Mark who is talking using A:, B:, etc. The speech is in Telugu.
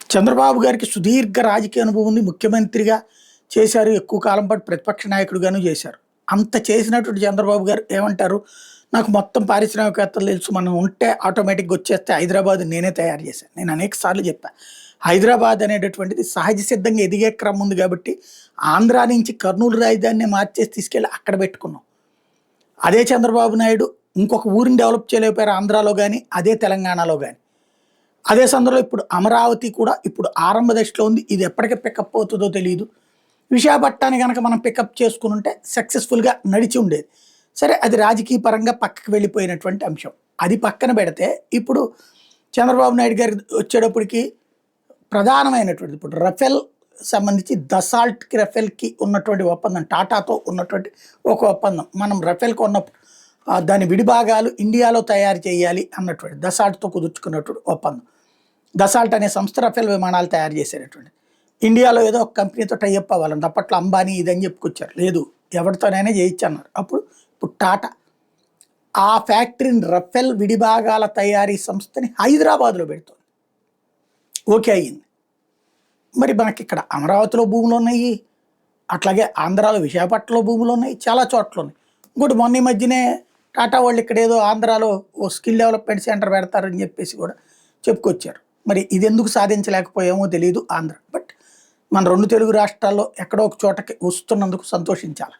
A: చంద్రబాబు గారికి సుదీర్ఘ రాజకీయ అనుభవం ఉంది. ముఖ్యమంత్రిగా చేశారు. ఎక్కువ కాలం పాటు ప్రతిపక్ష నాయకుడిగాను చేశారు. అంత చేసినటువంటి చంద్రబాబు గారు ఏమంటారు? నాకు మొత్తం పారిశ్రామికవేత్తలు తెలుసు. మనం ఉంటే ఆటోమేటిక్‌గా వచ్చేస్తే హైదరాబాద్ నేనే తయారు చేశాను. నేను అనేక సార్లు చెప్పా. హైదరాబాద్ అనేటటువంటిది సహజ సిద్ధంగా ఎదిగే క్రమం ఉంది కాబట్టి, ఆంధ్ర నుంచి కర్నూలు రాజధానిని మార్చేసి తీసుకెళ్ళి అక్కడ పెట్టుకున్నాం. అదే చంద్రబాబు నాయుడు ఇంకొక ఊరిని డెవలప్ చేయలేకపోయారు ఆంధ్రాలో గాని, అదే తెలంగాణలో గాని. అదే సందర్భంలో ఇప్పుడు అమరావతి కూడా ఇప్పుడు ఆరంభ దశలో ఉంది. ఇది ఎప్పటికి పికప్ అవుతుందో తెలీదు. విశాఖపట్నాన్ని గనక మనం పికప్ చేసుకునుంటే సక్సెస్‌ఫుల్‌గా నడిచి ఉండేది. సరే, అది రాజకీయ పరంగా పక్కకి వెళ్ళిపోయినటువంటి అంశం. అది పక్కన పెడితే ఇప్పుడు చంద్రబాబు నాయుడు గారు వచ్చేటప్పటికి ప్రధానమైనటువంటిది ఇప్పుడు రఫేల్ సంబంధించి దసాల్ట్‌కి, రఫేల్‌కి ఉన్నటువంటి ఒప్పందం, టాటాతో ఉన్నటువంటి ఒక ఒప్పందం. మనం రఫేల్ కొన్నప్పుడు దాని విడిభాగాలు ఇండియాలో తయారు చేయాలి అన్నటువంటి దసాల్ట్‌తో కుదుర్చుకున్నటువంటి ఒప్పందం. దసాల్ట్ అనే సంస్థ రఫేల్ విమానాలు తయారు చేసేటటువంటిది. ఇండియాలో ఏదో ఒక కంపెనీతో టైఅప్ అవ్వాలంట. అప్పట్లో అంబానీ ఇదని చెప్పుకొచ్చారు. లేదు, ఎవరితోనైనా చేయించన్నారు. ఇప్పుడు టాటా ఆ ఫ్యాక్టరీని, రఫేల్ విడిభాగాల తయారీ సంస్థని హైదరాబాద్‌లో పెడుతోంది. ఓకే అయ్యింది. మరి మనకి ఇక్కడ అమరావతిలో భూములు ఉన్నాయి. అట్లాగే ఆంధ్రాలో విశాఖపట్నంలో భూములు ఉన్నాయి. చాలా చోట్ల ఉన్నాయి. ఇంకోటి మొన్న ఈ మధ్యనే టాటా వాళ్ళు ఇక్కడ ఏదో ఆంధ్రాలో ఓ స్కిల్ డెవలప్మెంట్ సెంటర్ పెడతారని చెప్పేసి కూడా చెప్పుకొచ్చారు. మరి ఇది ఎందుకు సాధించలేకపోయామో తెలియదు ఆంధ్ర. బట్ మన 2 తెలుగు రాష్ట్రాల్లో ఎక్కడో ఒక చోటకి వస్తున్నందుకు సంతోషించాలి.